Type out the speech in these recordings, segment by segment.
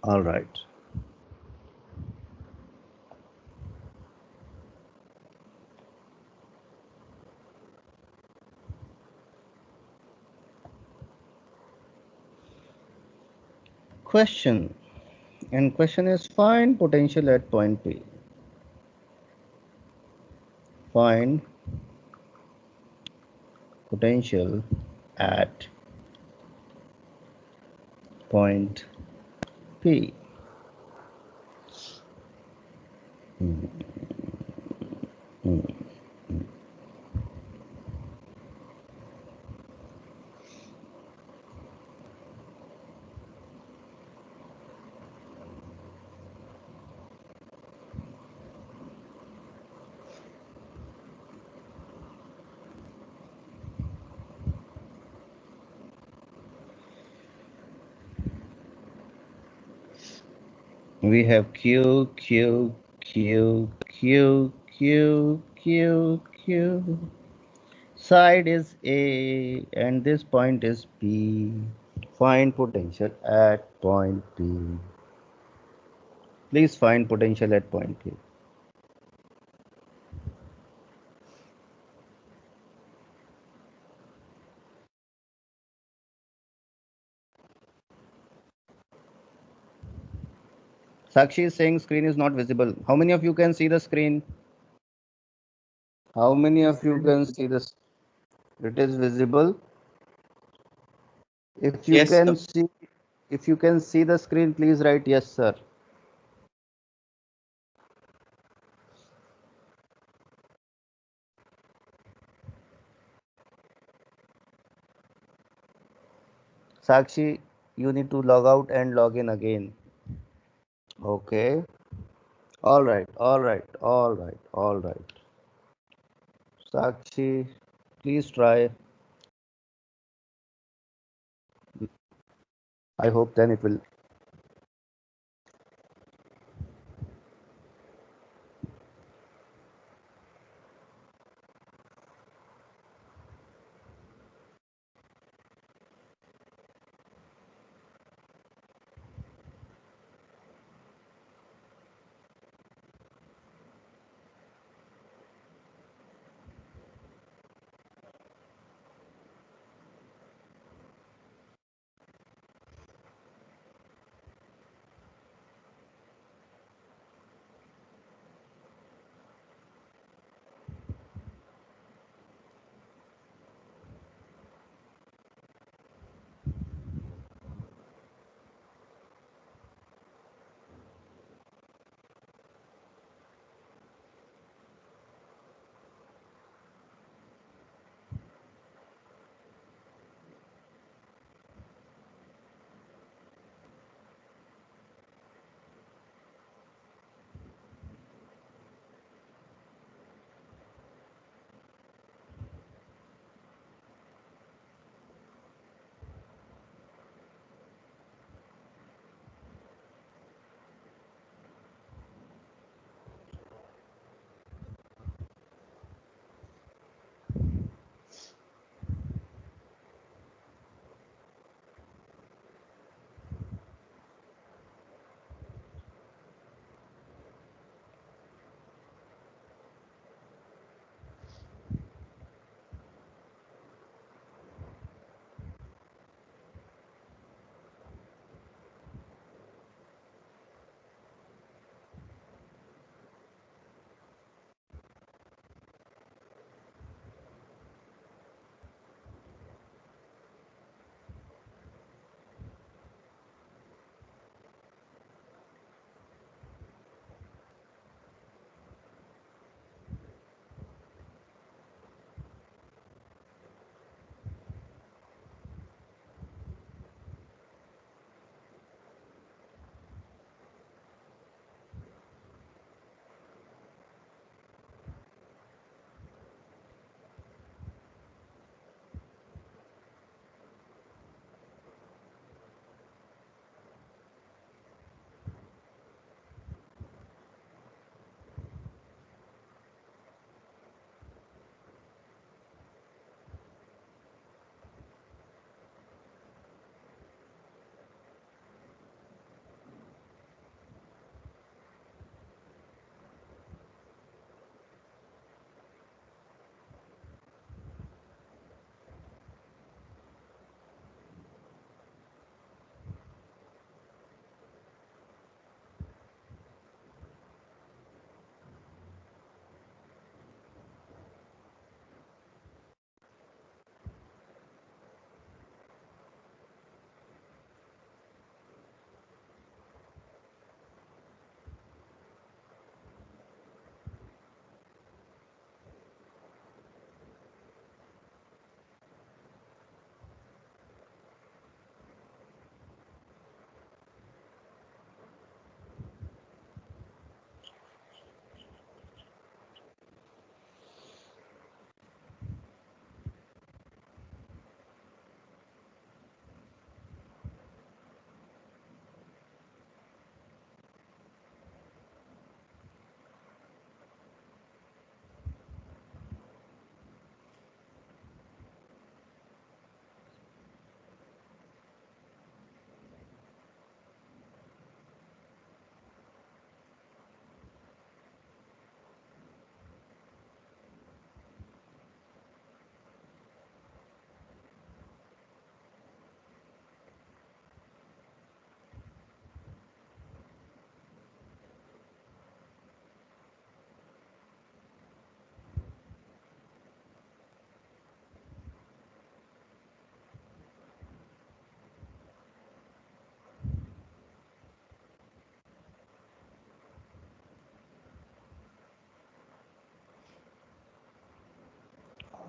All right. Question. And question is find potential at point P. Find potential at point P. Hmm, hmm. We have Q, Q, Q, Q, Q, Q, Q. Side is A and this point is P. Find potential at point P. Please find potential at point P. Sakshi is saying screen is not visible. How many of you can see the screen? How many of you can see this? It is visible. If you Yes, can sir. see, if you can see the screen, please write yes, sir. Sakshi, you need to log out and log in again. Okay. All right. All right. All right. All right. Sakshi, please try. I hope then it will.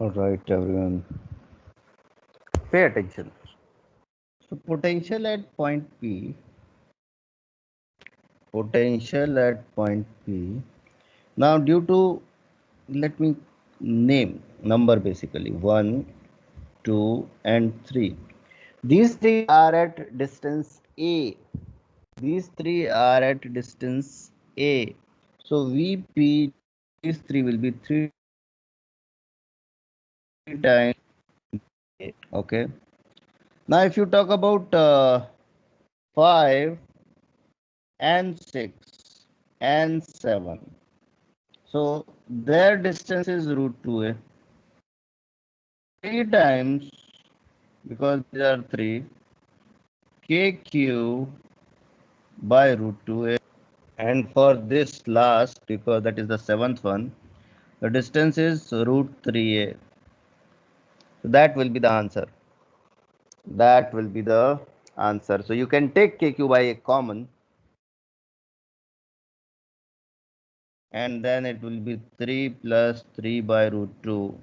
All right, everyone. Pay attention. So potential at point P. Potential at point P. Now, due to, let me name number basically 1, 2, and 3. These three are at distance A. These three are at distance A. So VP, these three will be 3 times A. Okay. Now, if you talk about 5 and 6 and 7, so their distance is root 2A. 3 times, because these are 3, KQ by root 2A. And for this last, because that is the seventh one, the distance is root 3A. So that will be the answer. That will be the answer. So you can take KQ by a common, and then it will be 3 plus 3 by root 2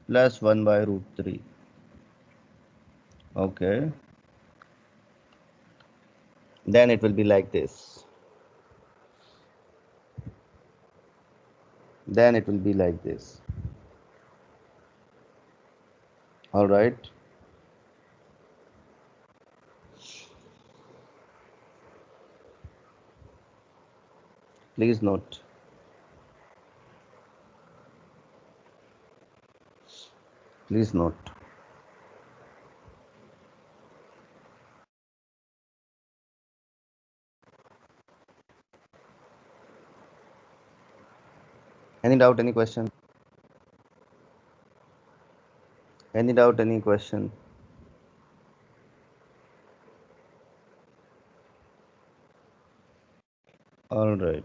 plus 1 by root 3. Okay. Then it will be like this. Then it will be like this. All right. Please note. Please note. Any doubt, any question? Any doubt, any question? All right.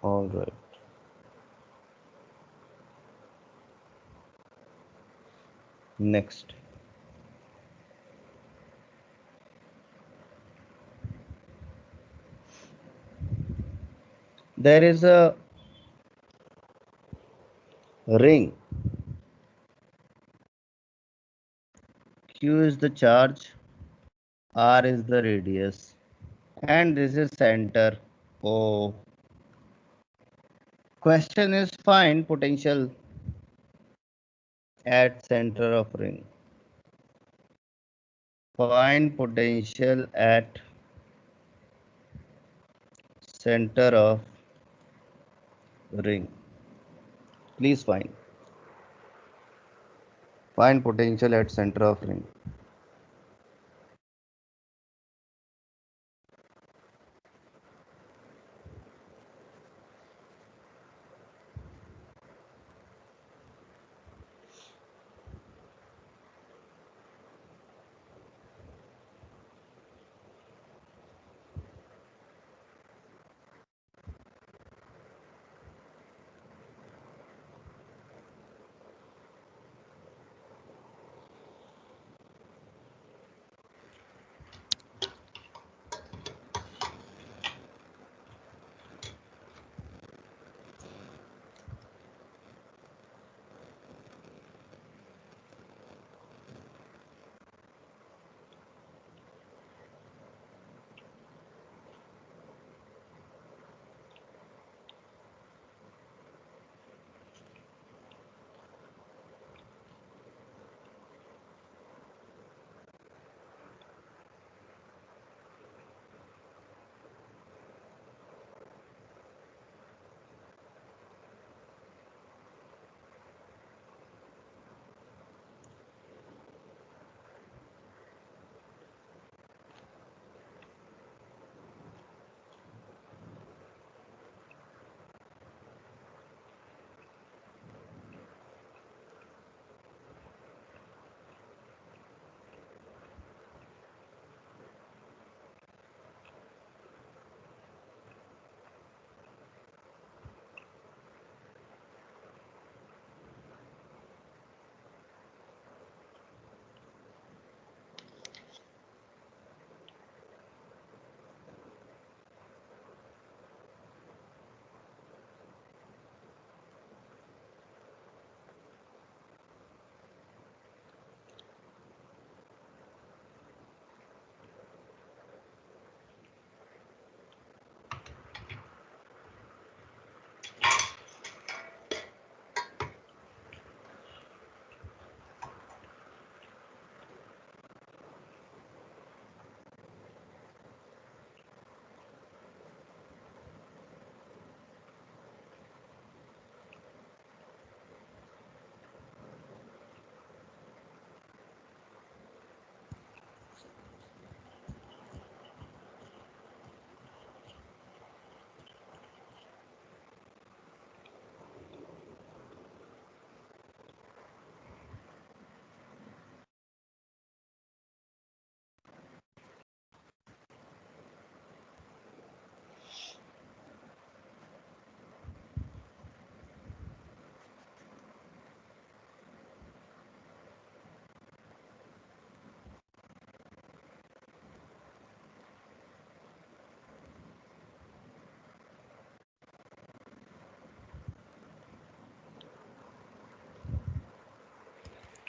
All right. Next. There is a ring. Q is the charge, R is the radius, and this is center O. Question is find potential at center of ring. Find potential at center of ring. Please find. Find potential at center of ring.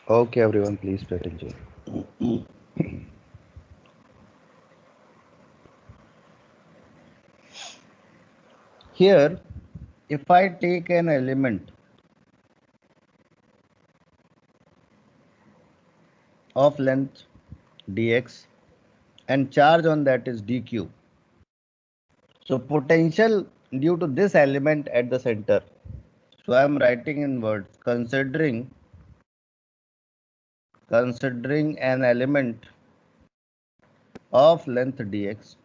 Okay, everyone, please pay attention. Here, if I take an element of length dx and charge on that is dq, so potential due to this element at the center. So I am writing in words, considering an element of length dx,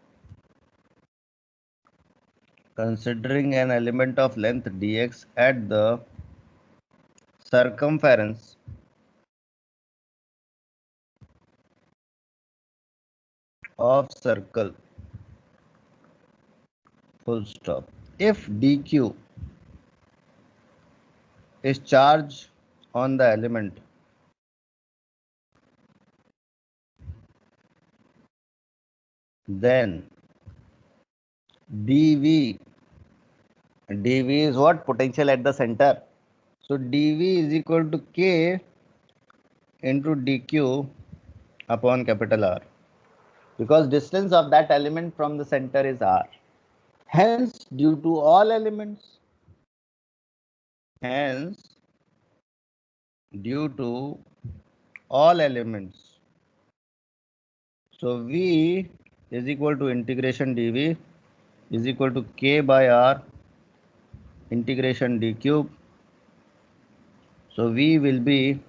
considering an element of length dx at the circumference of circle, full stop. If dq is charge on the element, then dv, dv is what? Potential at the center. So dv is equal to k into dq upon capital R, because distance of that element from the center is r. Hence, due to all elements, hence due to all elements, so v is equal to integration dv is equal to k by r integration d cube. So v will be,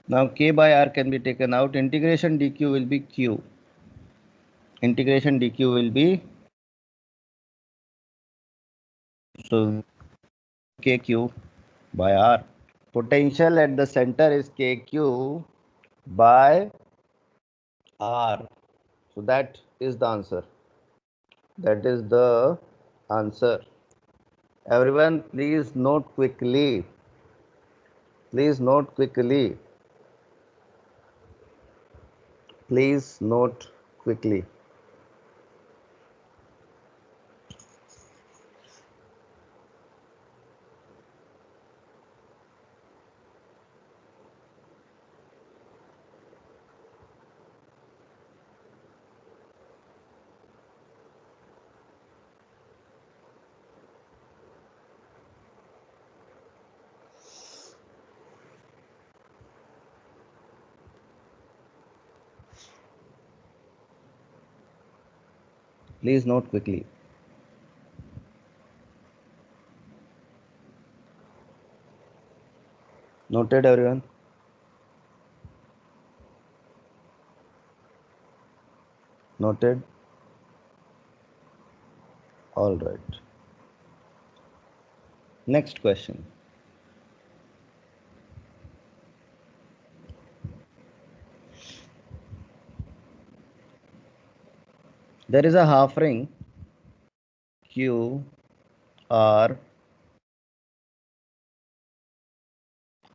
now k by r can be taken out, integration dq will be q, integration dq will be, so kq by r. Potential at the center is kq by r. So that is the answer. That is the answer. Everyone, please note quickly. Please note quickly. Please note quickly. Please note quickly. Noted, everyone? Noted? All right. Next question. There is a half ring Q R,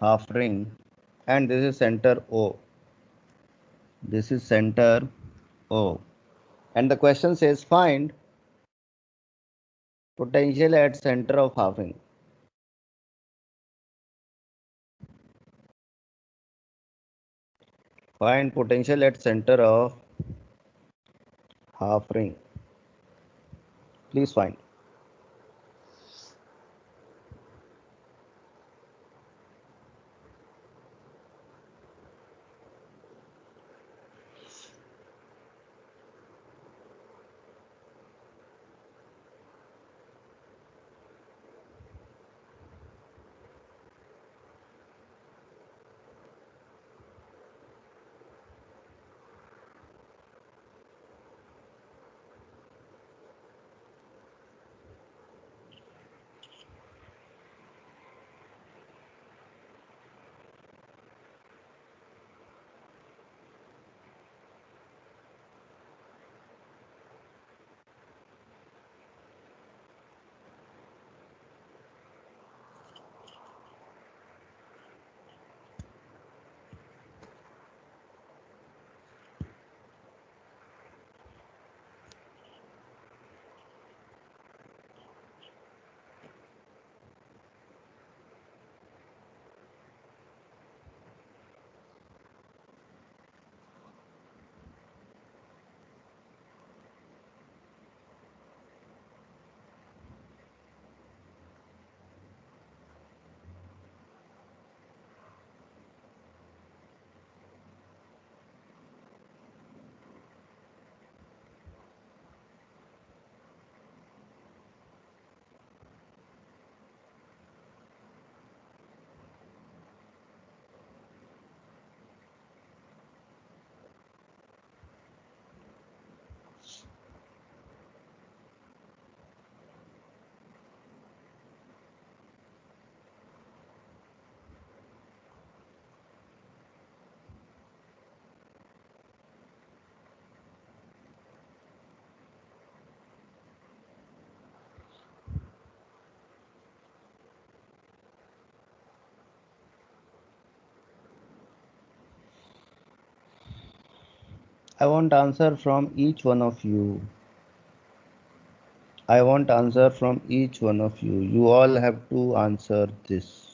half ring, and this is center O. This is center O. And the question says find potential at center of half ring. Find potential at center of half ring. Please find. I want answer from each one of you. I want answer from each one of you. You all have to answer this.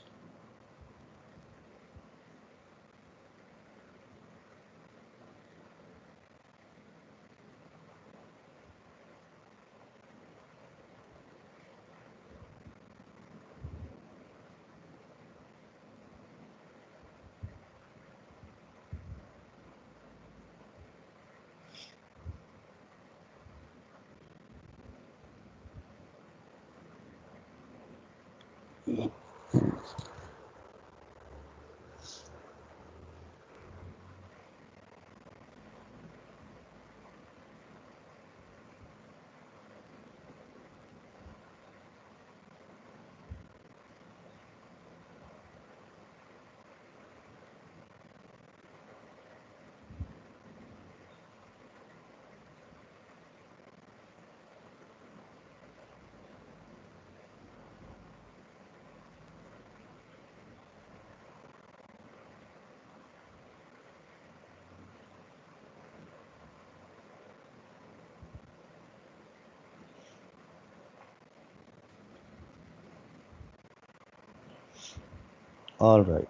All right.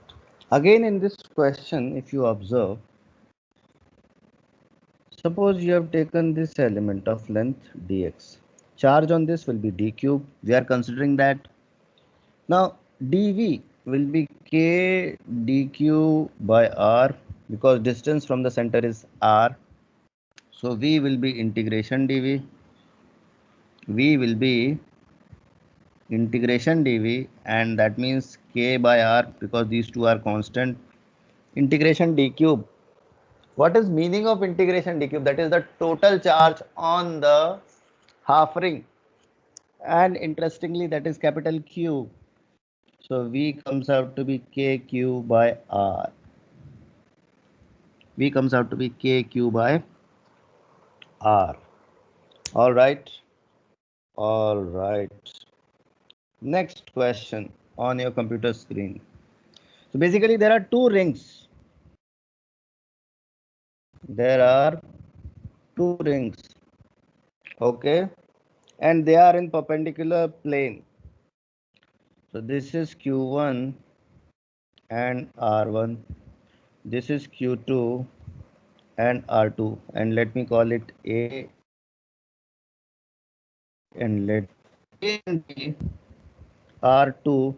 Again, in this question, if you observe, suppose you have taken this element of length dx. Charge on this will be d cube. We are considering that. Now, dv will be k dq by r because distance from the center is r. So, v will be integration dv. V will be integration dv, and that means k by r because these two are constant. Integration d cube. What is meaning of integration d cube? That is the total charge on the half ring, and interestingly that is capital Q. So V comes out to be kq by r. V comes out to be kq by r. All right. All right. Next question on your computer screen. So basically there are two rings. There are two rings. Okay. And they are in perpendicular plane. So this is Q1 and R1. This is Q2 and R2, and let me call it A, and let A and B are two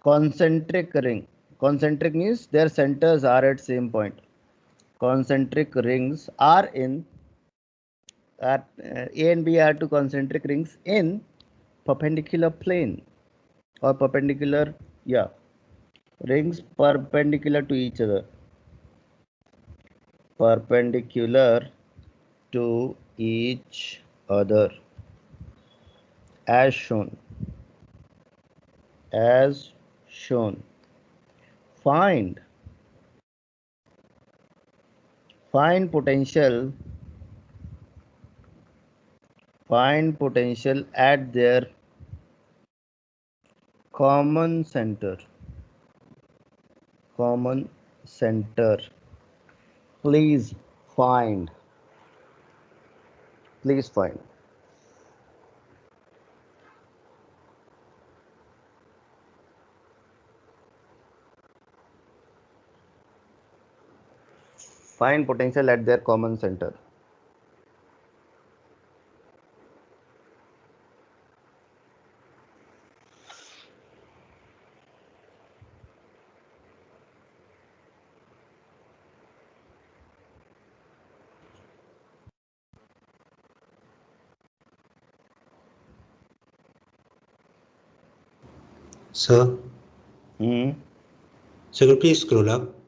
concentric ring. Concentric means their centers are at same point. Concentric rings are in A and B are two concentric rings in perpendicular plane or perpendicular, yeah, rings perpendicular to each other. Perpendicular to each other as shown. As shown. Find potential. Find potential at their common center. Common center. Please find. Please find. Find potential at their common center. Sir, Hmm. sir, could you please scroll up?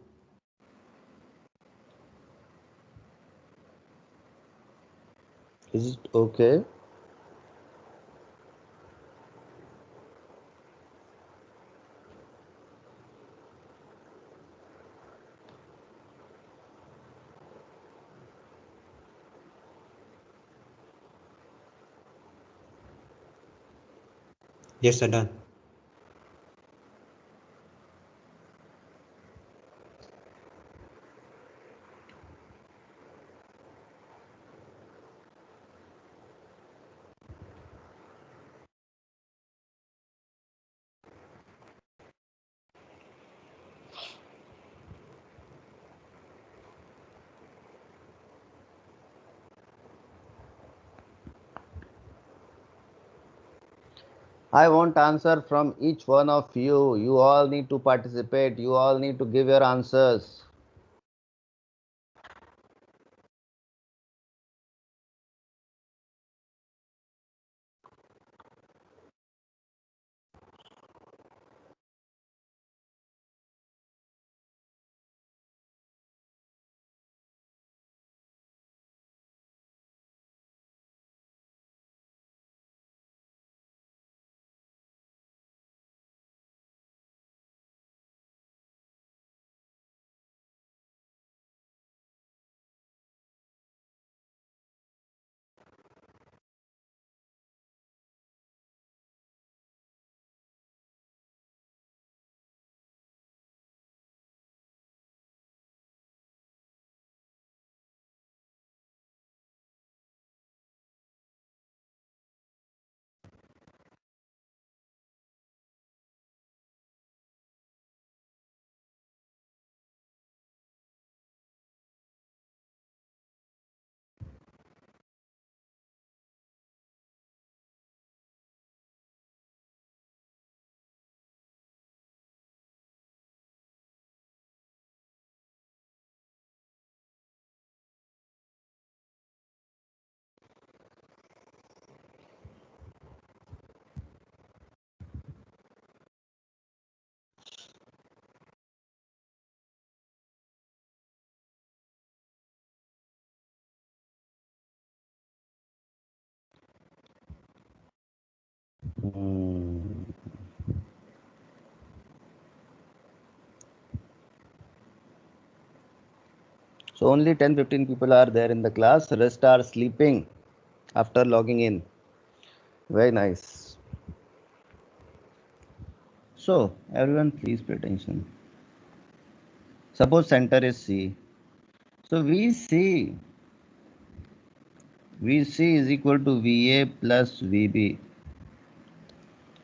Is it okay? Yes, sir, done. I want answer from each one of you. You all need to participate. You all need to give your answers. Hmm. So only 10-15 people are there in the class. Rest are sleeping after logging in. Very nice. So everyone please pay attention. Suppose center is C. So VC is equal to VA plus VB.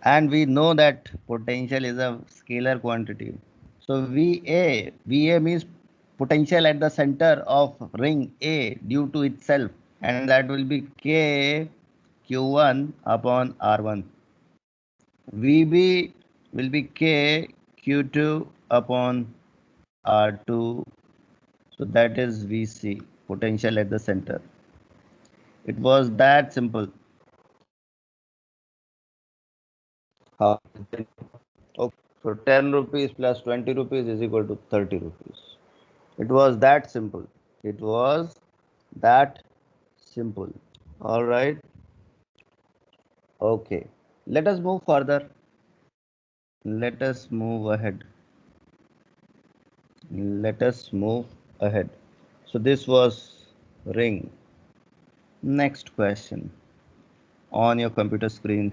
And we know that potential is a scalar quantity. So VA means potential at the center of ring A due to itself, and that will be K Q1 upon R1. VB will be K Q2 upon R2. So that is VC, potential at the center. It was that simple. How? Okay. So 10 rupees plus 20 rupees is equal to 30 rupees. It was that simple. It was that simple. All right. Okay. Let us move further. Let us move ahead. Let us move ahead. So this was ring. Next question on your computer screen.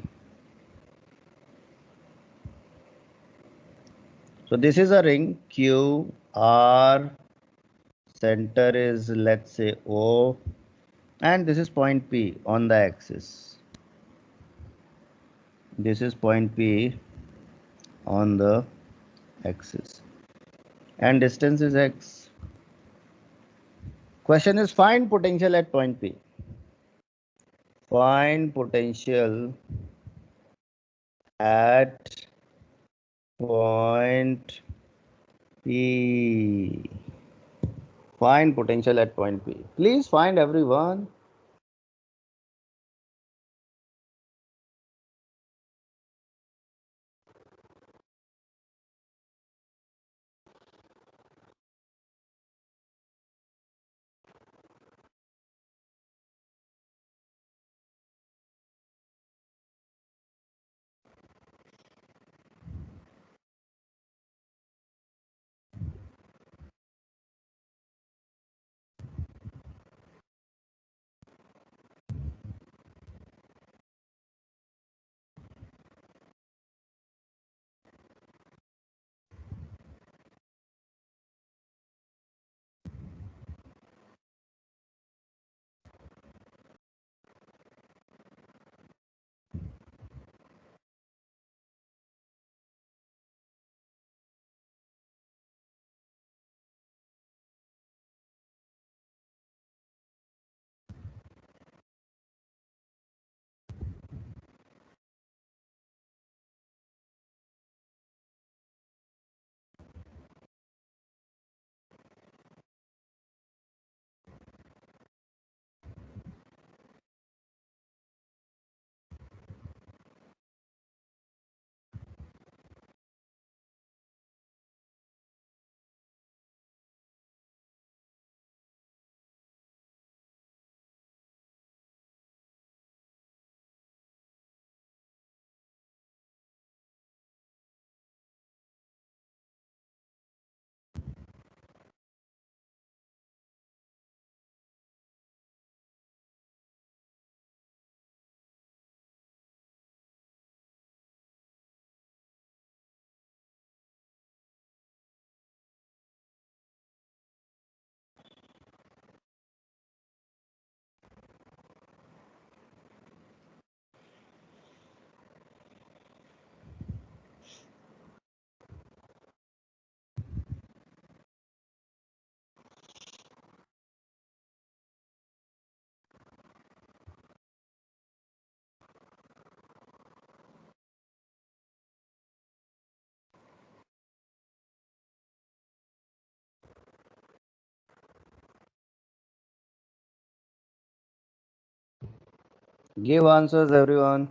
So this is a ring Q R, center is let's say O, and this is point P on the axis. This is point P on the axis, and distance is x. Question is find potential at point P. Find potential at point P. Find potential at point P. Please find everyone. Give answers, everyone.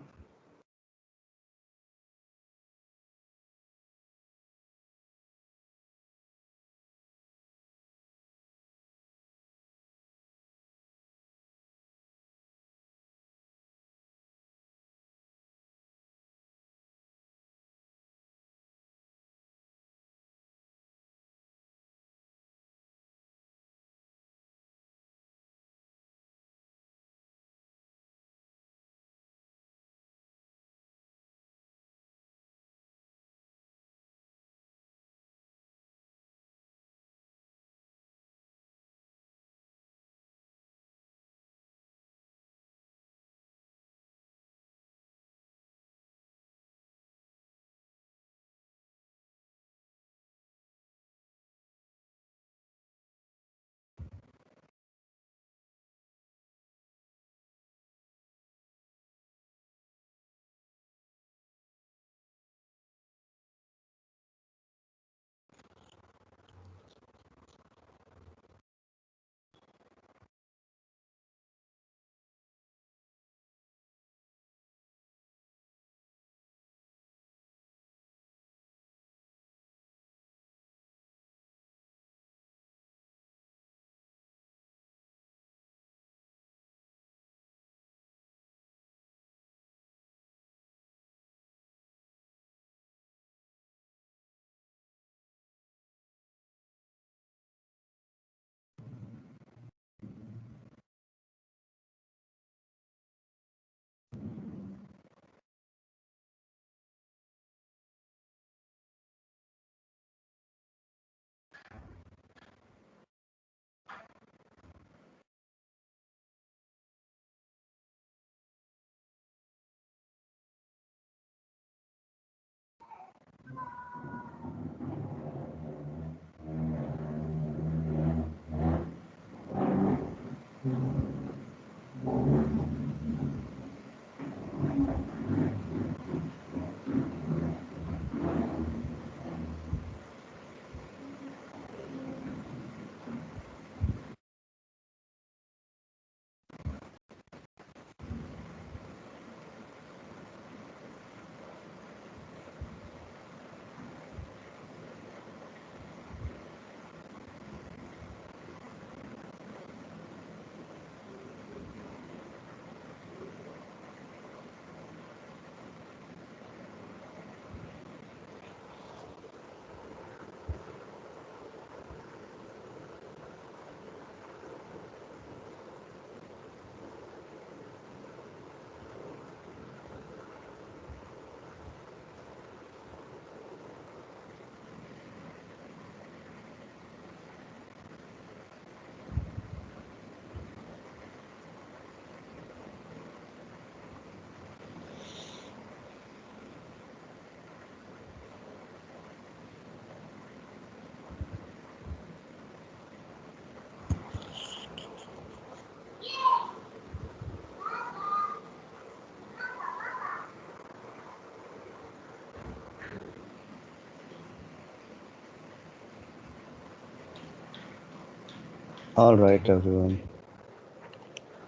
All right, everyone.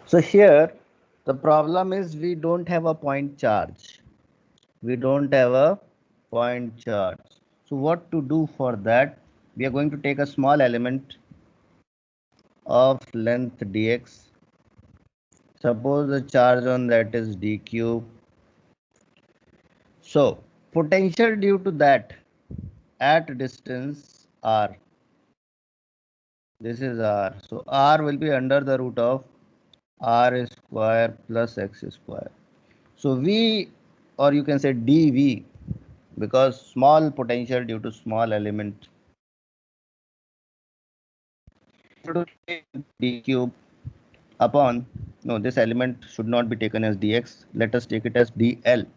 So here, the problem is we don't have a point charge. We don't have a point charge. So what to do for that? We are going to take a small element of length dx. Suppose the charge on that is d cube. So potential due to that at distance r. This is r. So r will be under the root of r square plus x square. So v, or you can say dv, because small potential due to small element, d cube upon, no, this element should not be taken as dx. Let us take it as dl.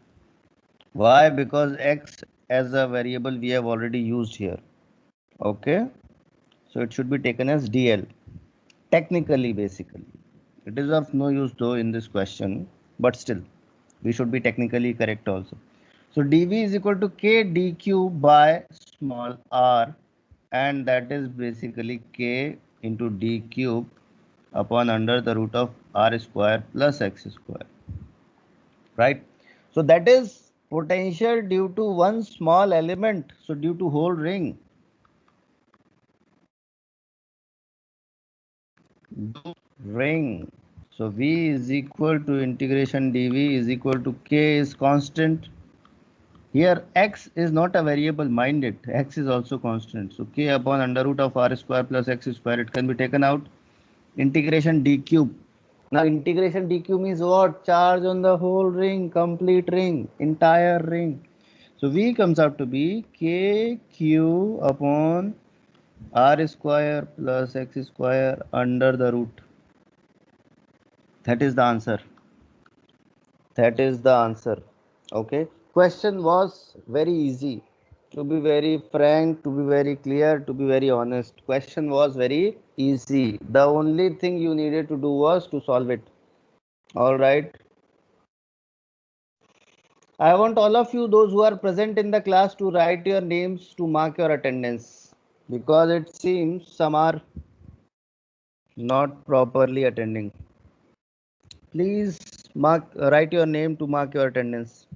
Why? Because x as a variable we have already used here. Okay, so it should be taken as dl. Technically, basically, it is of no use though in this question, but still, we should be technically correct also. So dv is equal to k dq by small r, and that is basically k into d cube upon under the root of r square plus x square. right? So that is potential due to one small element, so due to whole ring. Ring. So V is equal to integration dV is equal to K is constant. Here X is not a variable, mind it, X is also constant. So K upon under root of R square plus X square, it can be taken out. Integration d cube. Now integration d cube means what? Charge on the whole ring, complete ring, entire ring. So V comes out to be KQ upon R square plus X square under the root. That is the answer. That is the answer. Okay. Question was very easy. To be very frank, to be very clear, to be very honest. Question was very easy. The only thing you needed to do was to solve it. All right. I want all of you, those who are present in the class, to write your names to mark your attendance, because it seems some are not properly attending. Please write your name to mark your attendance.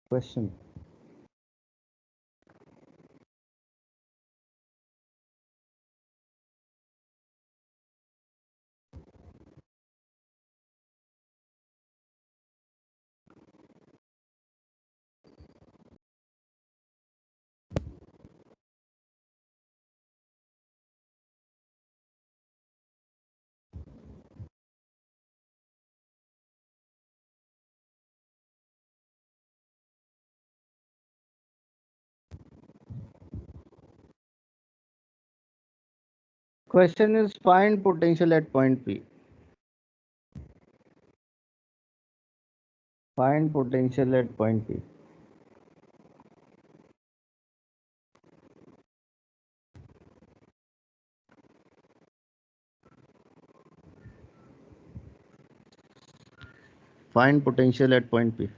Question. Question is find potential at point P. Find potential at point P. Find potential at point P.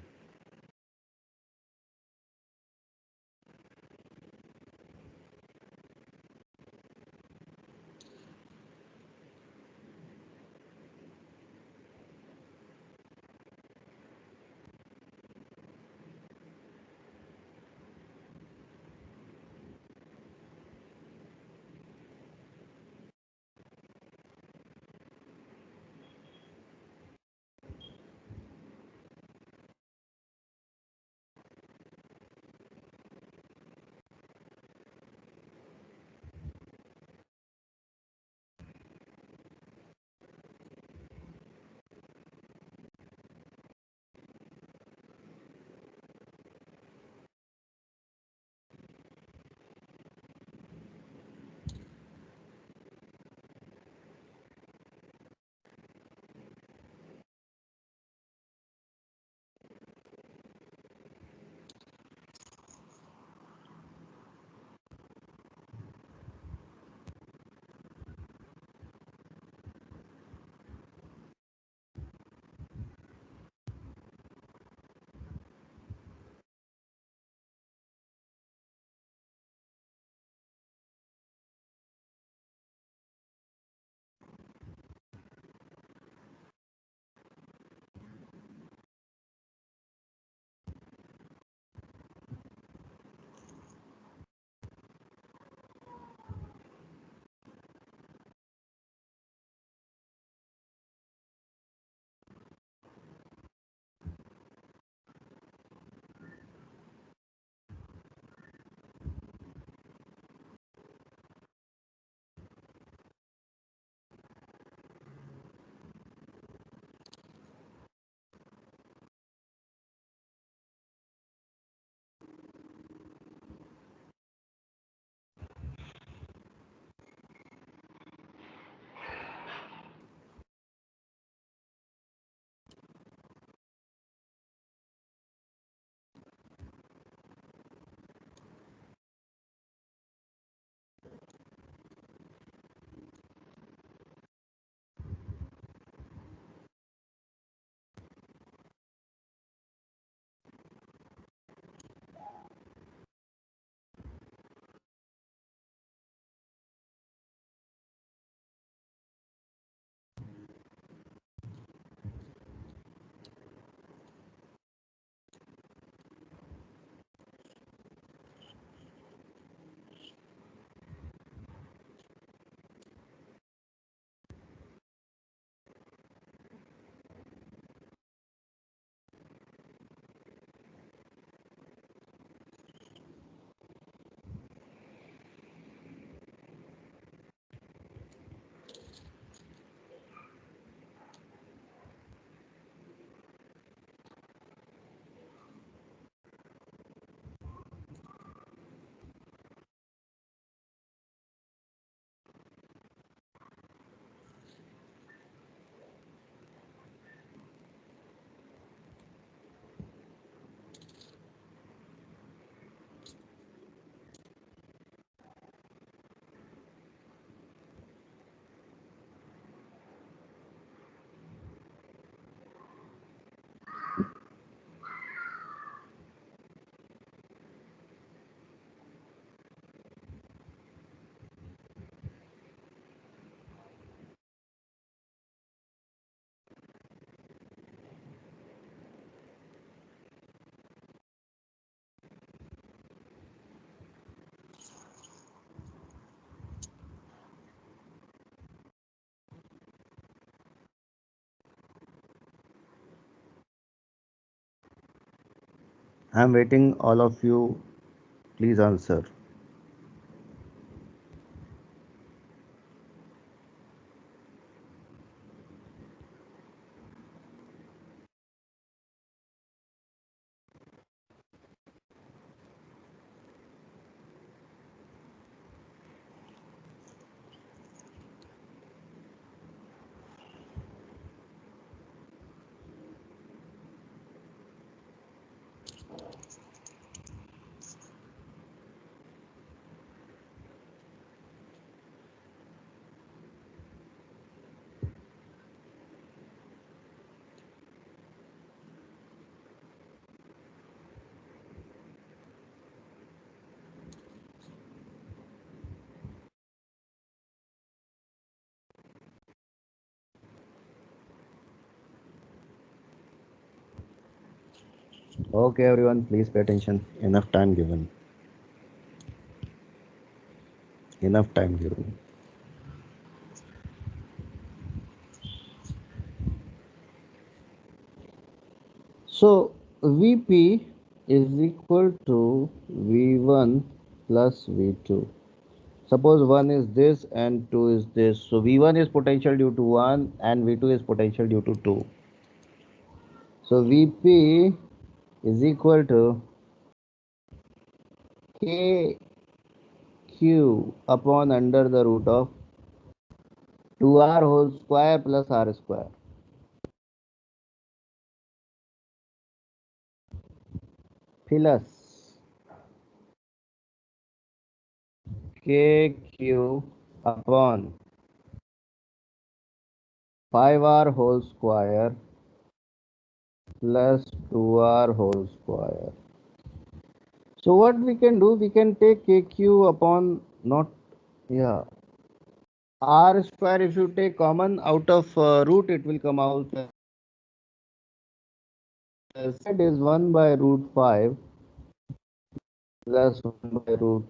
I'm waiting all of you. Please answer. Okay, everyone, please pay attention. Enough time given. Enough time given. So Vp is equal to V1 plus V2. Suppose 1 is this and 2 is this. So V1 is potential due to 1 and V2 is potential due to 2. So Vp is equal to Kq upon under the root of 2r whole square plus r square. Plus Kq upon 5r whole square plus 2r whole square. So what we can do, we can take kq upon not, yeah, r square. If you take common out of root, it will come out as it is 1 by root 5 plus 1 by root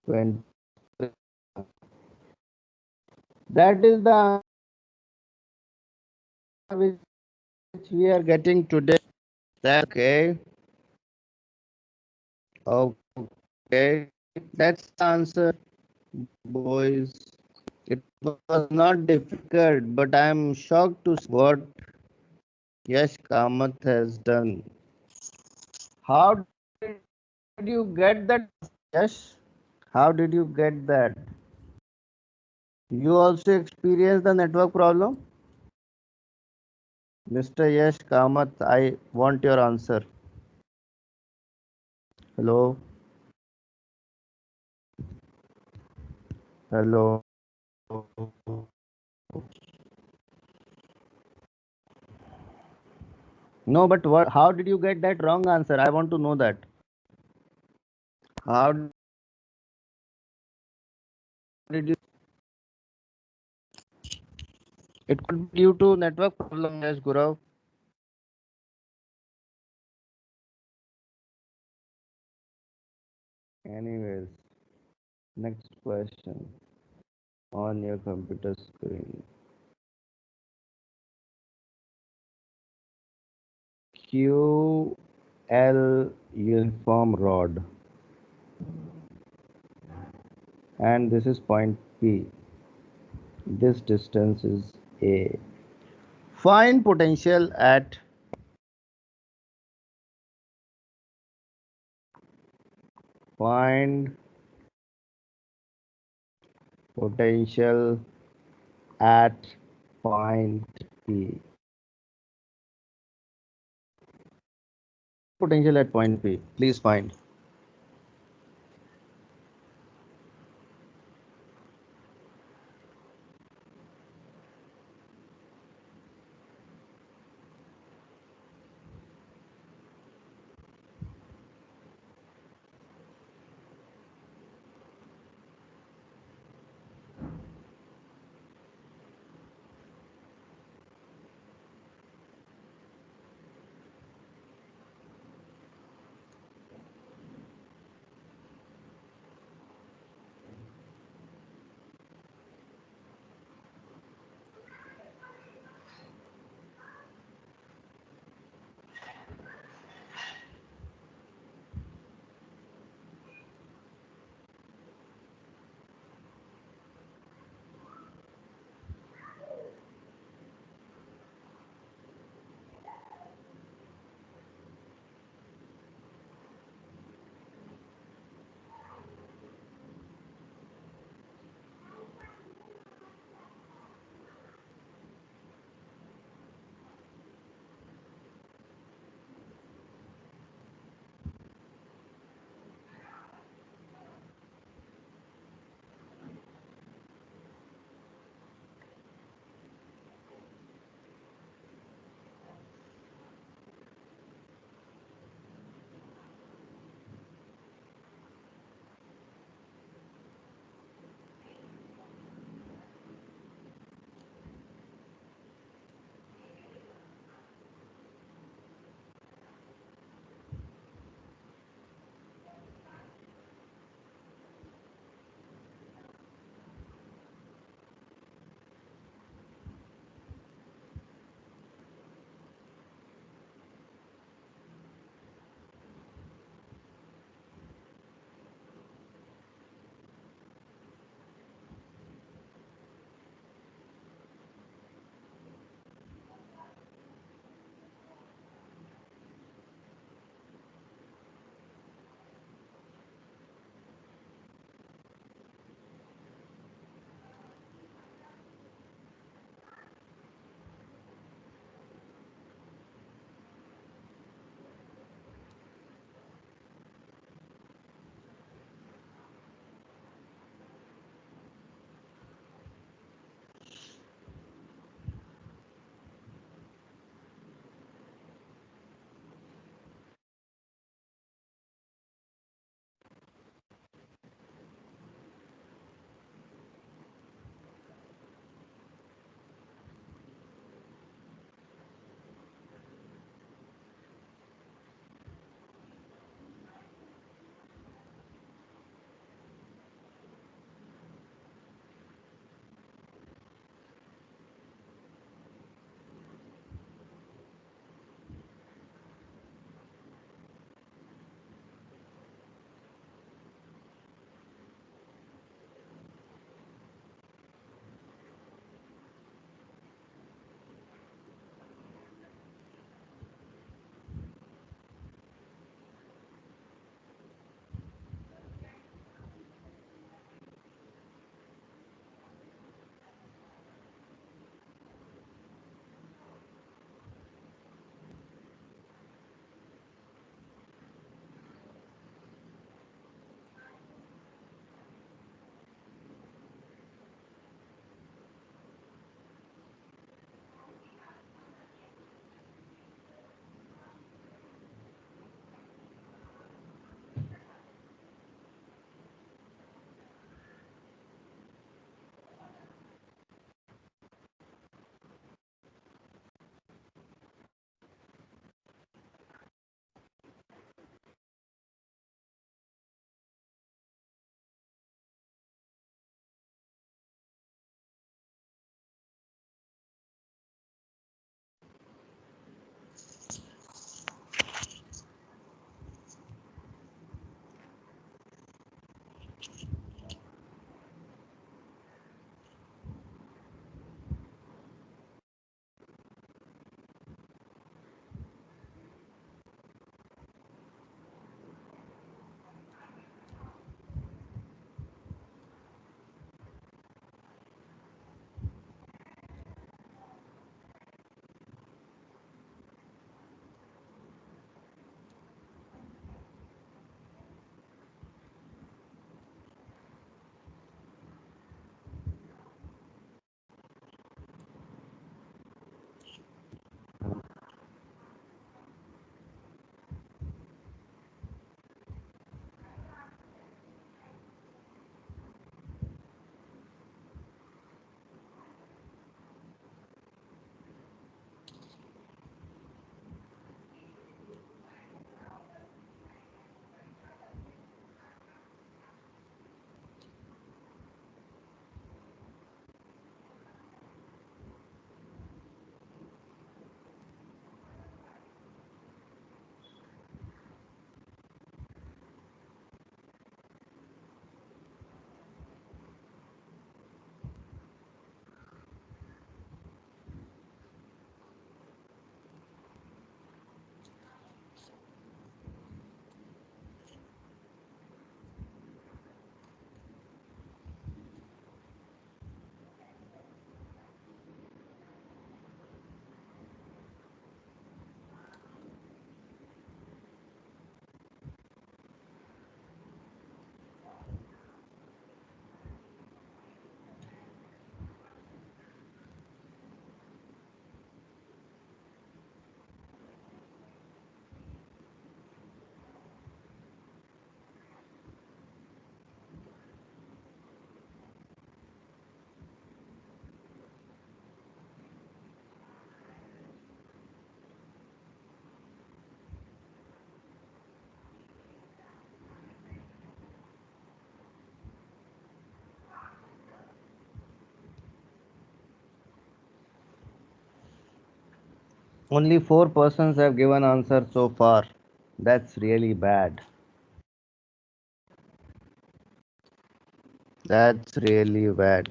20. That is the answer which we are getting today. Okay. Okay. That's the answer, boys. It was not difficult, but I am shocked to see what Yash Kamath has done. How did you get that, Yash? How did you get that? You also experienced the network problem? Mr. Yash Kamath, I want your answer. Hello? Hello? No, but what? How did you get that wrong answer? I want to know that. How did you? It could be due to network problem, yes, Gurav. Anyways, next question on your computer screen. QL uniform rod, and this is point P. This distance is A. Find potential at find potential at point P. Potential at point P. Please find. Only 4 persons have given answer so far. That's really bad. That's really bad.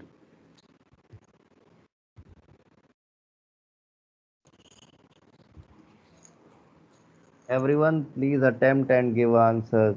Everyone, please attempt and give answers.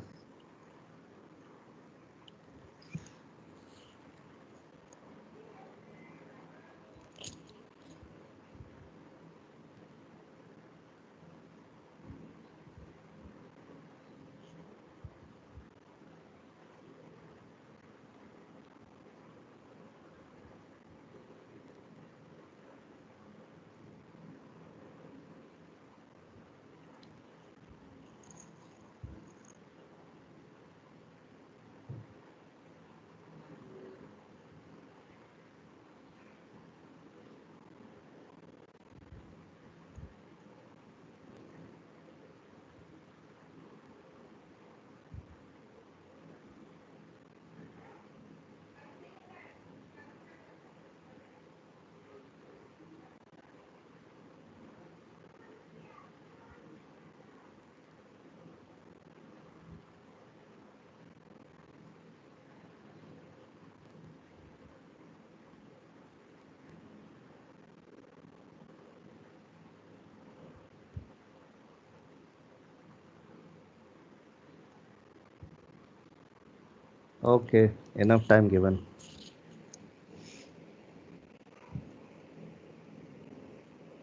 Okay, enough time given.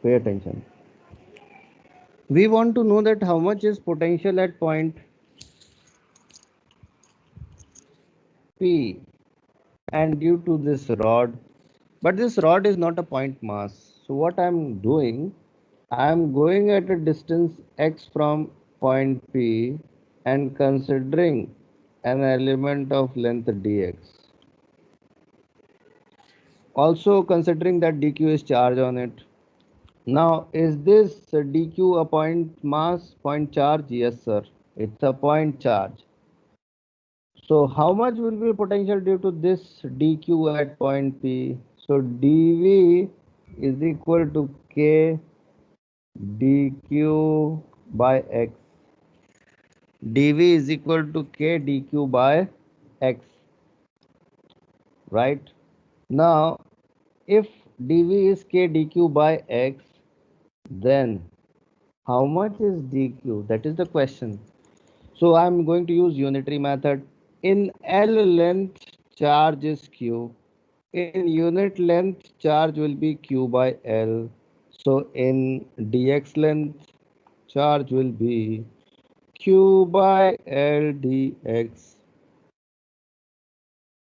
Pay attention. We want to know that how much is potential at point P and due to this rod. But this rod is not a point mass. So what I'm doing, I'm going at a distance x from point P and considering an element of length dx. Also considering that dq is charge on it. Now, is this dq a point mass, point charge? Yes, sir. It's a point charge. So, how much will be potential due to this dq at point P? So, dv is equal to k dq by x. dv is equal to k dq by x. Right? Now, if dv is k dq by x, then how much is dq? That is the question. So I'm going to use unitary method. In L length, charge is q. In unit length, charge will be q by L. So in dx length, charge will be q by L dx.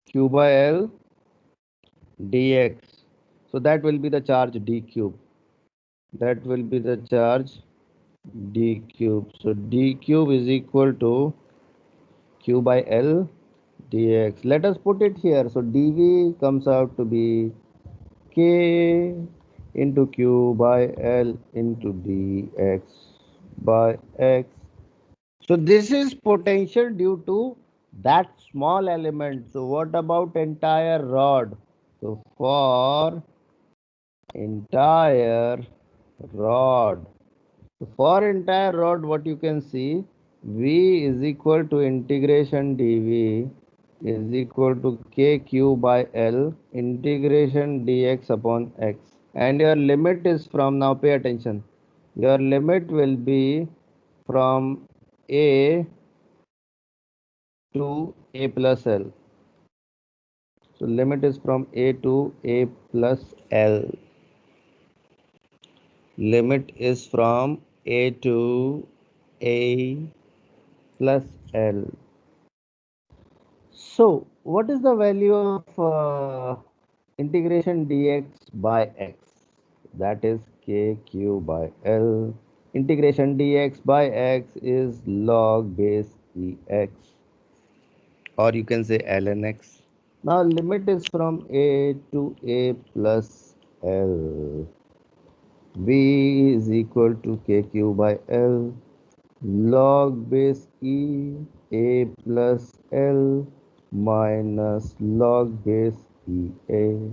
q by L dx. So that will be the charge d cube. That will be the charge d cube. So d cube is equal to q by L dx. Let us put it here. So dv comes out to be k into q by L into dx by x. So this is potential due to that small element. So what about entire rod? So for entire rod. So for entire rod, what you can see, V is equal to integration dV is equal to kq by L integration dx upon x. And your limit is from, now pay attention, your limit will be from a to a plus L. So limit is from a to a plus L. Limit is from a to a plus L. So, what is the value of integration dx by x? That is kq by L. Integration dx by x is log base ex, or you can say ln x. Now, limit is from a to a plus L. V is equal to kq by L log base e a plus L minus log base ea.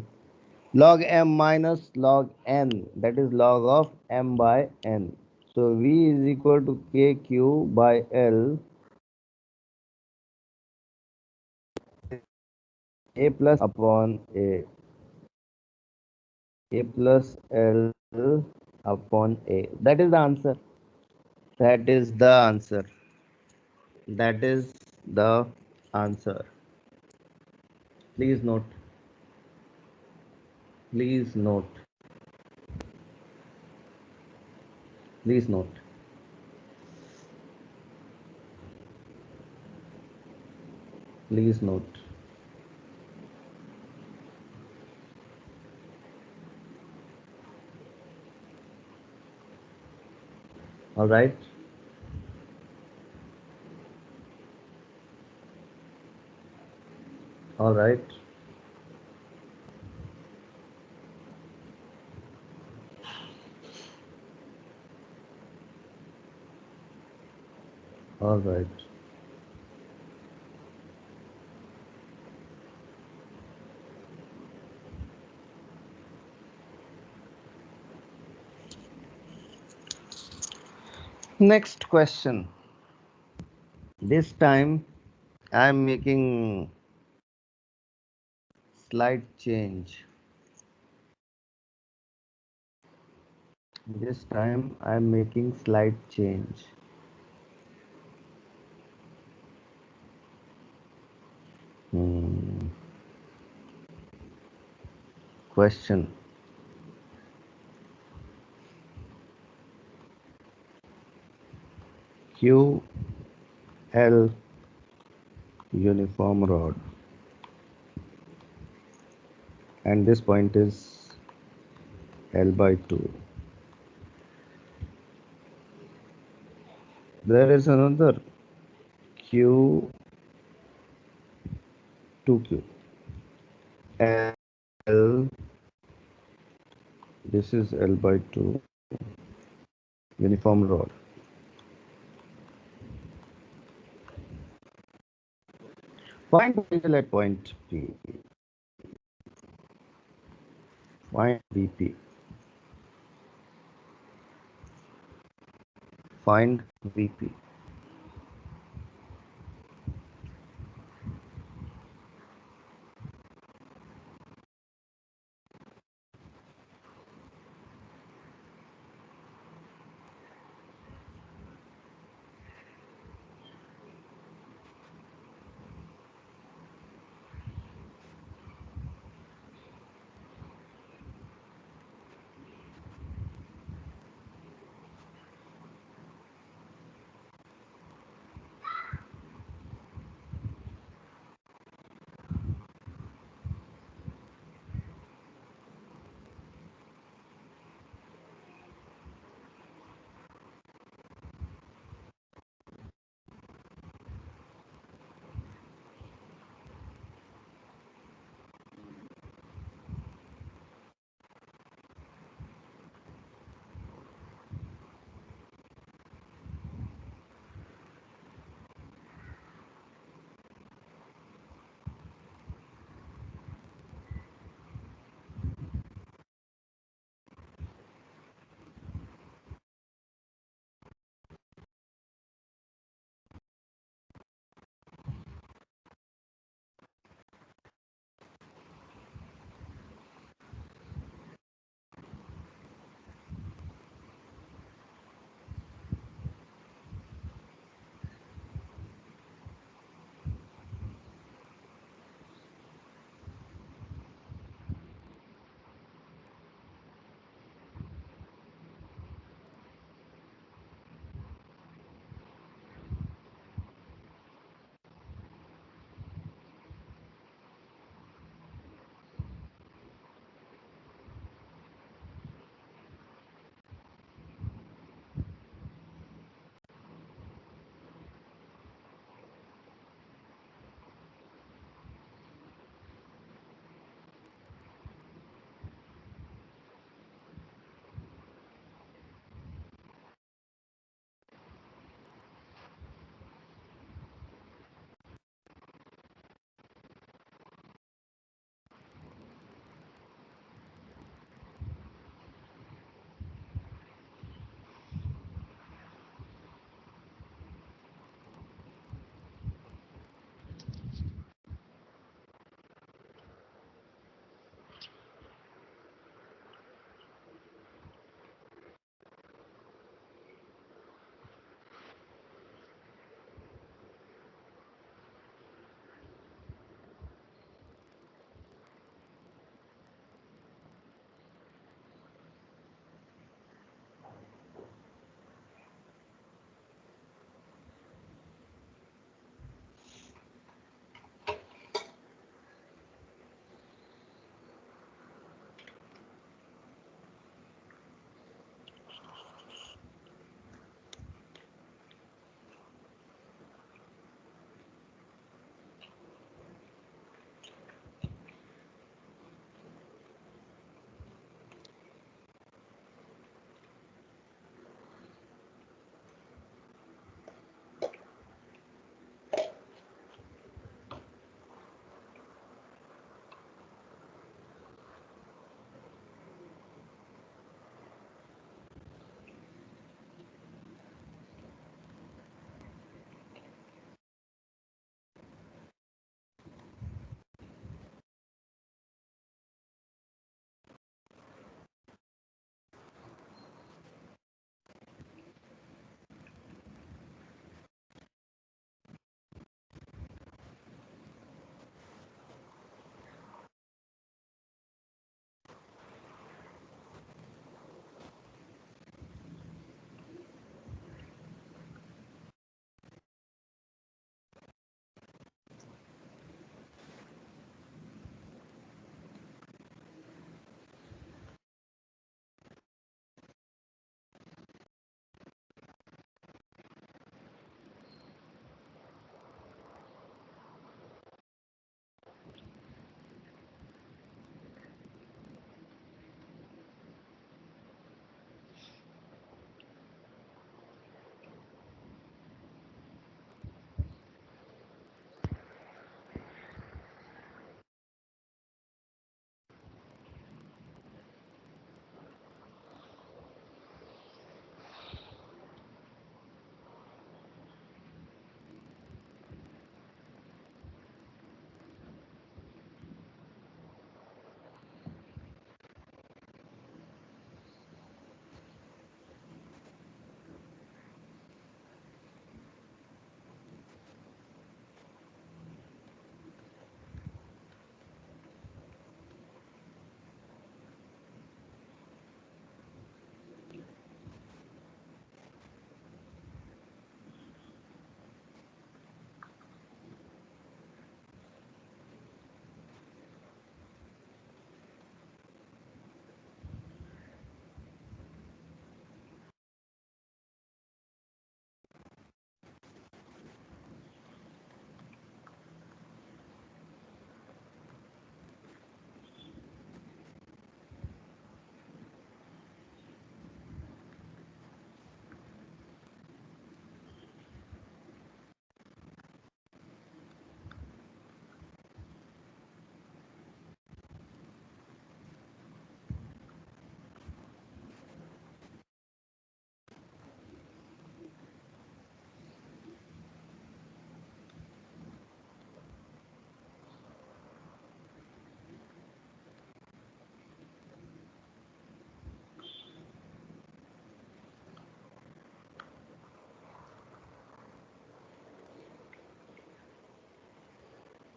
Log m minus log n, that is log of m by n. So v is equal to kq by l, a plus upon a plus l upon a. That is the answer. That is the answer. That is the answer. Please note. Please note. Please note. Please note. All right. All right. All right. Next question. This time I am making slight change. This time I am making slight change. Question. Q L uniform rod, and this point is L by 2. There is another Q 2Q. L, this is L by 2 uniform rod. Find potential at point P. Find VP. Find VP.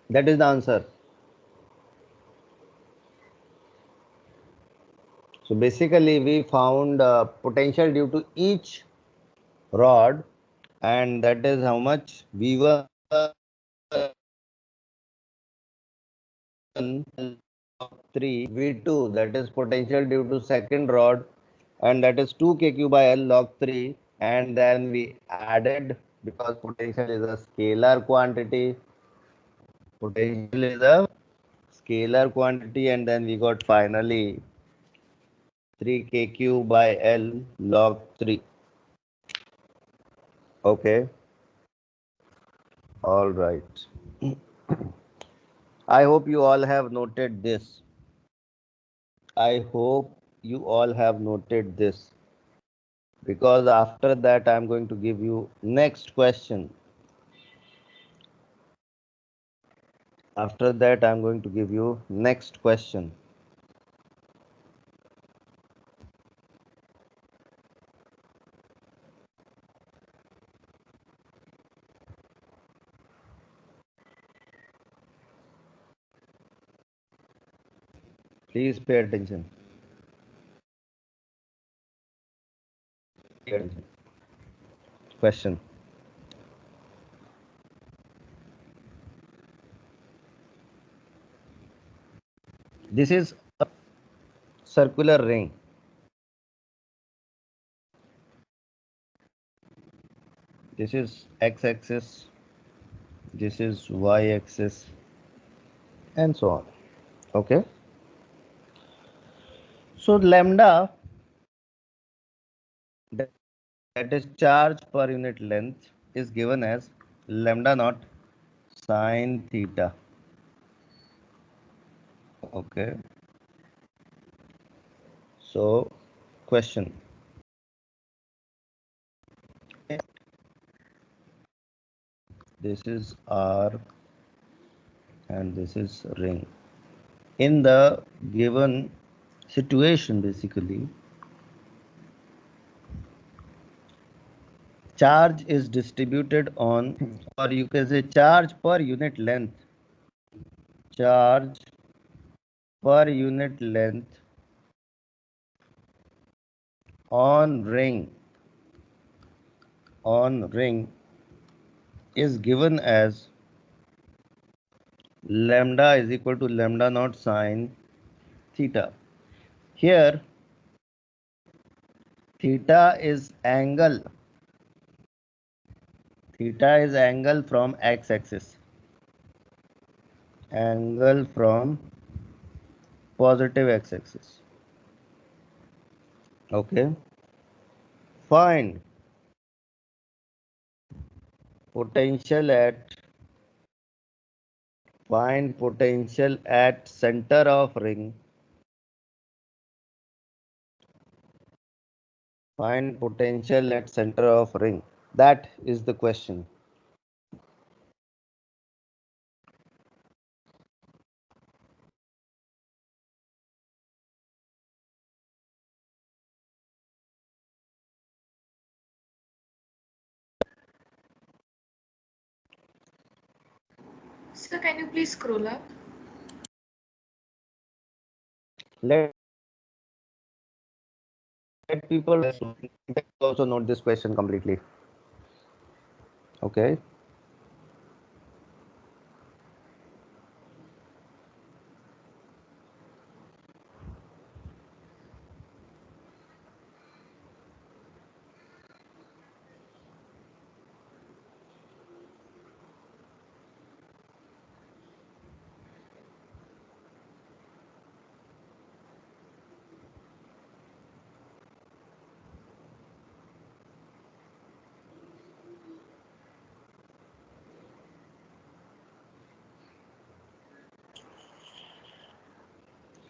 That is the answer. So basically we found potential due to each rod, and that is how much V1 3 V2, that is potential due to second rod, and that is 2 kq by L log 3, and then we added, because potential is a scalar quantity, potential is a scalar quantity, and then we got finally 3 kq by L log 3. Okay, all right. I hope you all have noted this. I hope you all have noted this, because after that I am going to give you next question. After that I am going to give you next question. Please pay attention. Pay attention. Question. This is a circular ring. This is x-axis, this is y-axis, and so on. Okay. So lambda, that is charge per unit length, is given as lambda naught sine theta. Okay. So question. This is R and this is ring. In the given situation, basically, charge is distributed on, or you can say charge per unit length. Charge per unit length on ring is given as lambda is equal to lambda naught sine theta. Here theta is angle. Theta is angle from x-axis. Angle from positive x-axis. Okay. Find potential at center of ring. Find potential at center of ring. That is the question. Sir, can you please scroll up? Let people also note this question completely. Okay.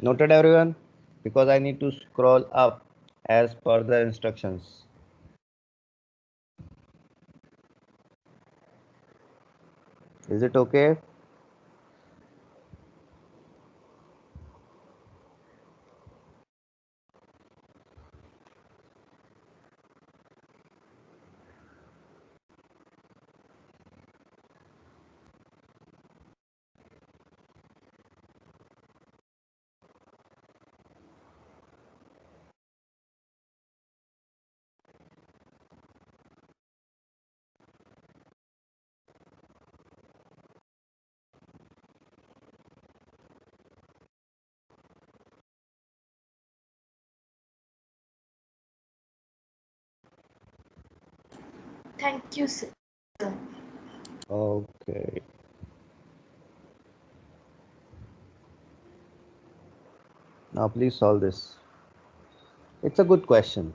Noted everyone? Because I need to scroll up as per the instructions. Is it okay? Thank you, sir. Okay. Now please solve this. It's a good question.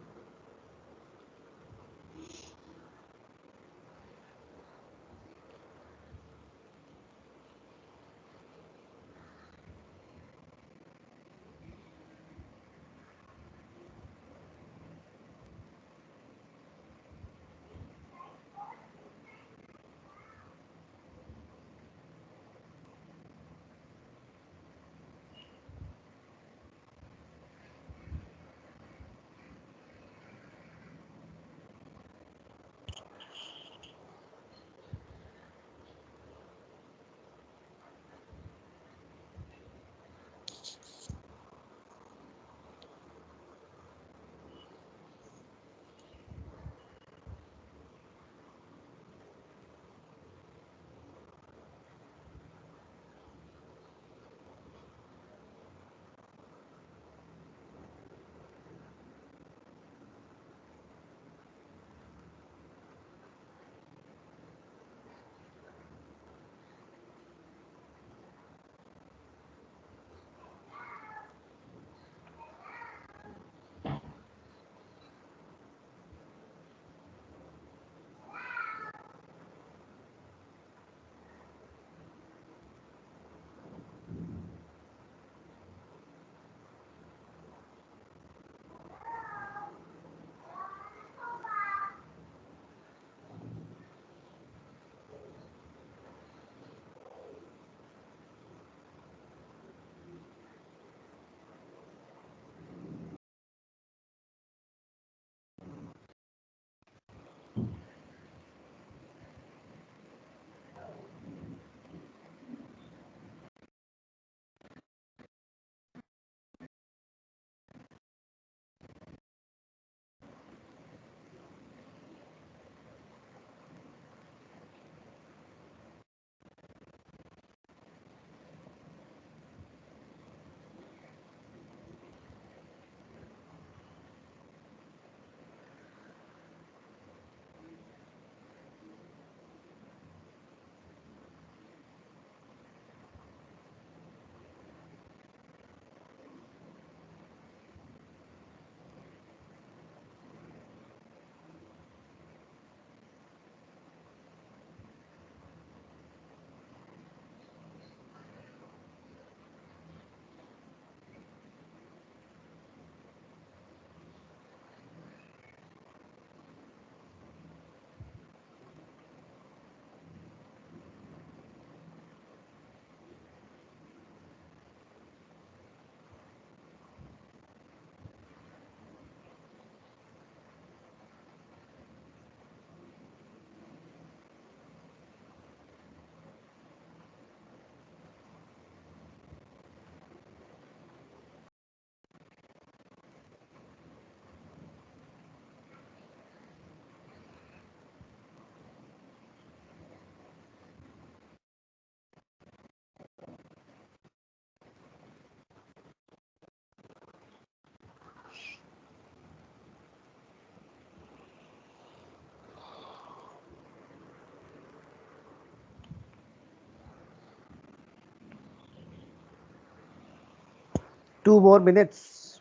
Two more minutes.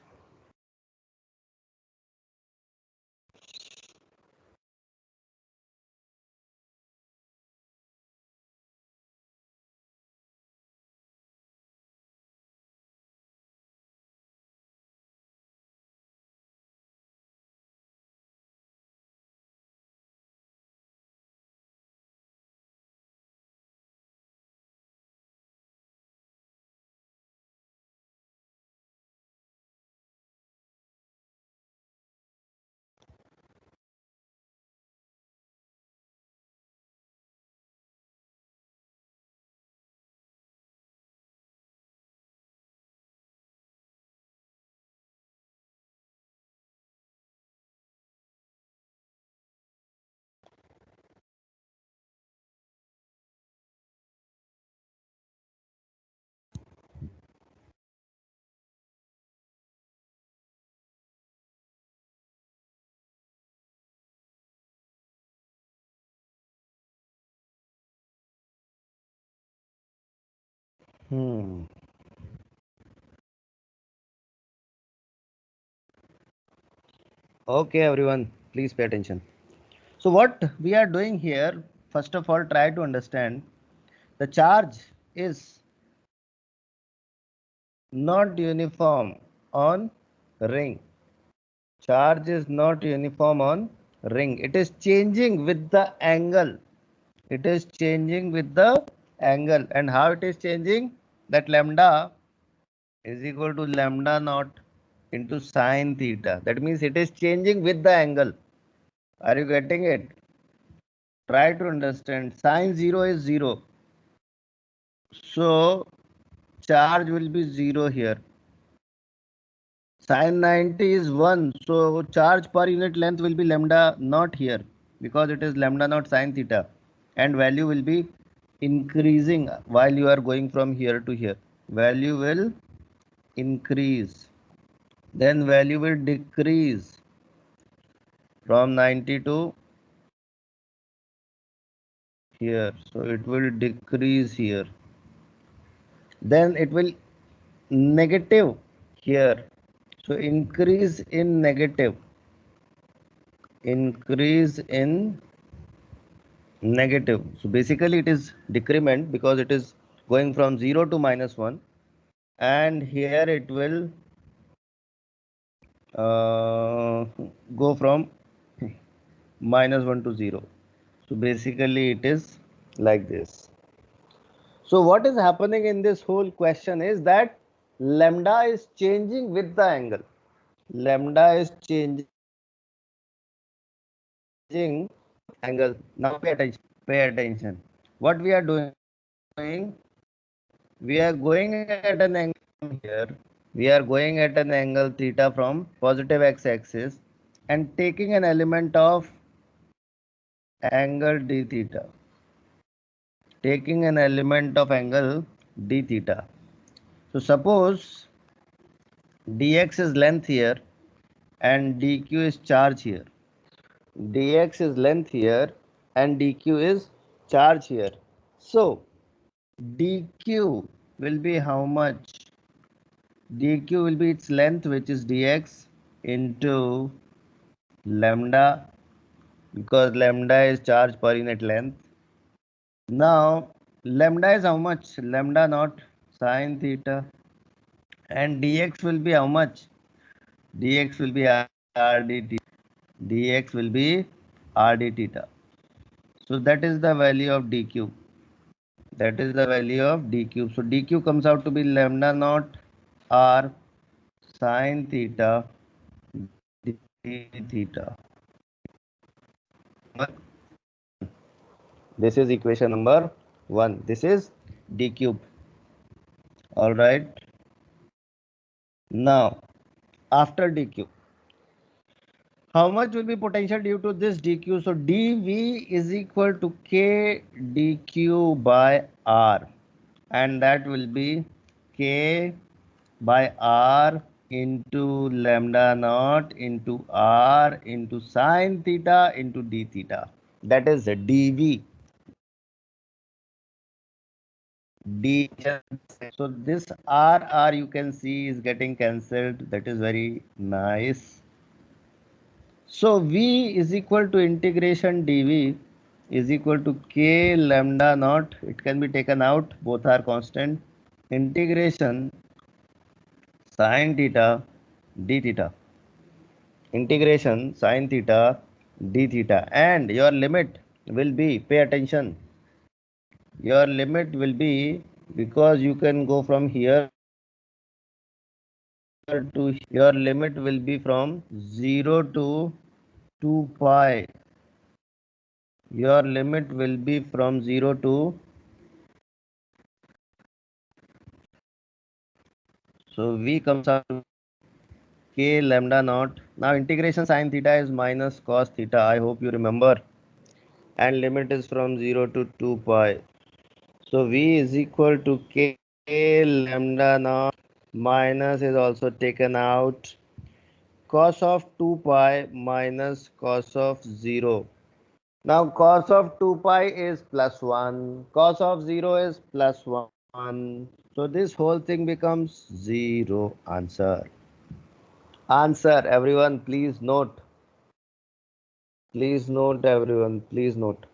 Okay, everyone, please pay attention. So what we are doing here, first of all, try to understand the charge is not uniform on ring. Charge is not uniform on ring. It is changing with the angle. It is changing with the angle. And how it is changing? That lambda is equal to lambda naught into sine theta. That means it is changing with the angle. Are you getting it? Try to understand. Sine 0 is 0. So charge will be 0 here. Sine 90 is 1. So charge per unit length will be lambda naught here because it is lambda naught sine theta. And value will be increasing while you are going from here to here. Value will increase. Then value will decrease from 90 to here. So it will decrease here. Then it will negative here. So increase in negative. Increase in negative. So basically it is decrement because it is going from 0 to -1, and here it will go from -1 to 0. So basically it is like this. So what is happening in this whole question is that lambda is changing with the angle. Lambda is changing angle. Now pay attention. Pay attention. What we are doing, we are going at an angle here. We are going at an angle theta from positive x-axis and taking an element of angle d theta. Taking an element of angle d theta. So suppose dx is length here and dq is charge here. Dx is length here and dq is charge here. So dq will be how much? Dq will be its length, which is dx, into lambda, because lambda is charge per unit length. Now lambda is how much? Lambda naught sine theta, and dx will be how much? Dx will be r d theta. Dx will be r d theta. So that is the value of dq. That is the value of dq. So dq comes out to be lambda naught r sine theta d theta. This is equation number 1. This is d cube. All right. Now, after dq, how much will be potential due to this dq? So dv is equal to k dq by r, and that will be k by r into lambda naught into r into sine theta into d theta. That is dv. D. So this R you can see is getting cancelled. That is very nice. So V is equal to integration dV is equal to K lambda naught. It can be taken out. Both are constant. Integration sine theta d theta. Integration sine theta d theta. And your limit will be, pay attention, your limit will be, because you can go from here to, your limit will be from 0 to 2 pi. Your limit will be from 0 to, so V comes out to K lambda naught. Now integration sine theta is minus cos theta. I hope you remember. And limit is from 0 to 2 pi. So V is equal to K lambda naught, minus is also taken out. Cos of 2 pi minus cos of 0. Now cos of 2 pi is plus 1. Cos of 0 is plus 1. So this whole thing becomes 0. Answer. Answer, everyone, please note. Please note, everyone, please note.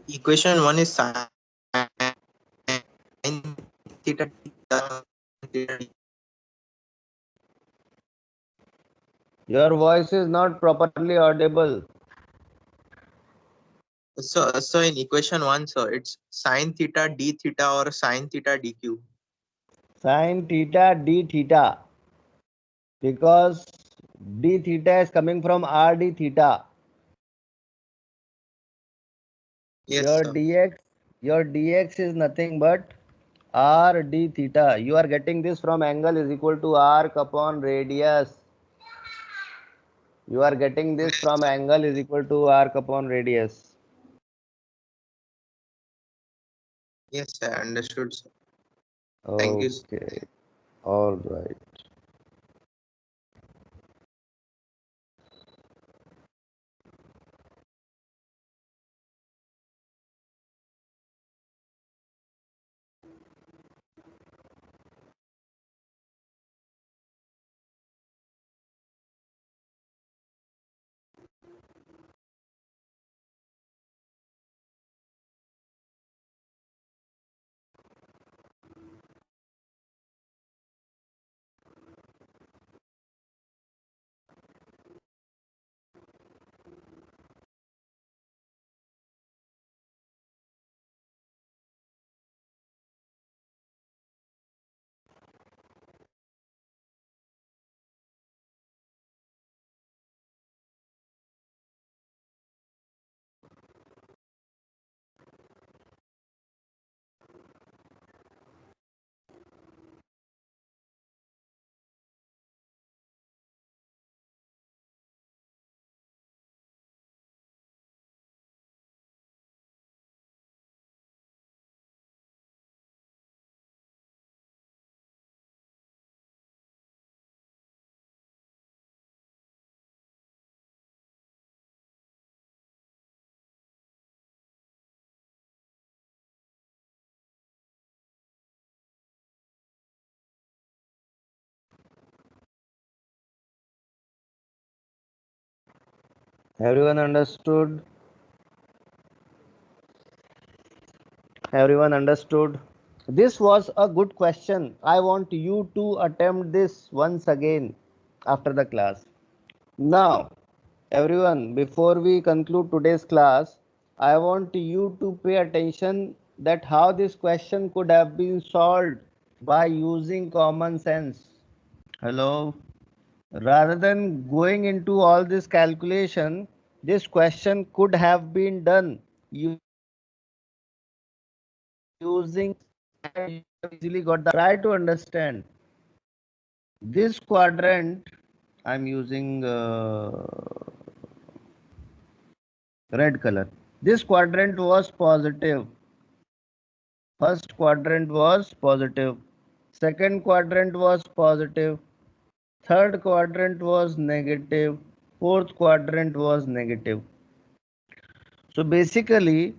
Equation 1 is sin theta d. Your voice is not properly audible. So in equation 1, so it's sin theta d theta or sin theta dq. Sin theta d theta. Because d theta is coming from r d theta. Yes, Your sir. dx is nothing but r d theta. You are getting this from angle is equal to arc upon radius. You are getting this from angle is equal to arc upon radius. Yes, I understood, sir. Thank you, sir. Okay, all right. Everyone understood? Everyone understood? This was a good question. I want you to attempt this once again after the class. Now, everyone, before we conclude today's class, I want you to pay attention that how this question could have been solved by using common sense. Hello? Rather than going into all this calculation, this question could have been done using and you have easily got the try to understand this quadrant. I'm using red color. This quadrant was positive. First quadrant was positive. Second quadrant was positive. Third quadrant was negative. Fourth quadrant was negative. So basically,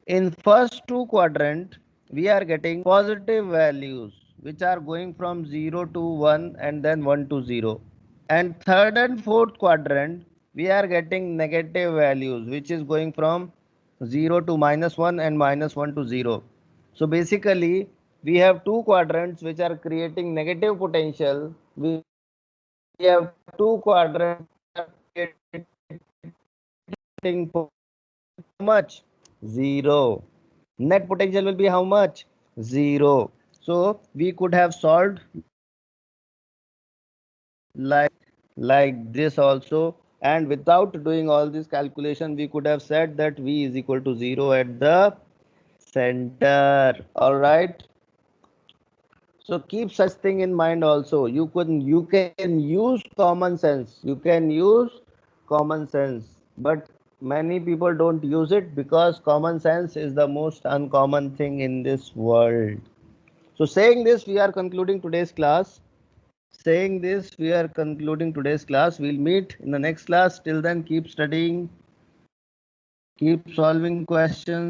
in first two quadrant, we are getting positive values which are going from 0 to 1 and then 1 to 0. And third and fourth quadrant, we are getting negative values which is going from 0 to -1 and -1 to 0. So basically, we have two quadrants which are creating negative potential. We have two quadrants creating how much? 0. Net potential will be how much? 0. So we could have solved like this also, and without doing all this calculation we could have said that v is equal to 0 at the center. All right, So keep such thing in mind also. You can use common sense. You can use common sense, but many people don't use it because common sense is the most uncommon thing in this world. So saying this, we are concluding today's class. Saying this, we are concluding today's class. We'll meet in the next class. Till then, keep studying, keep solving questions.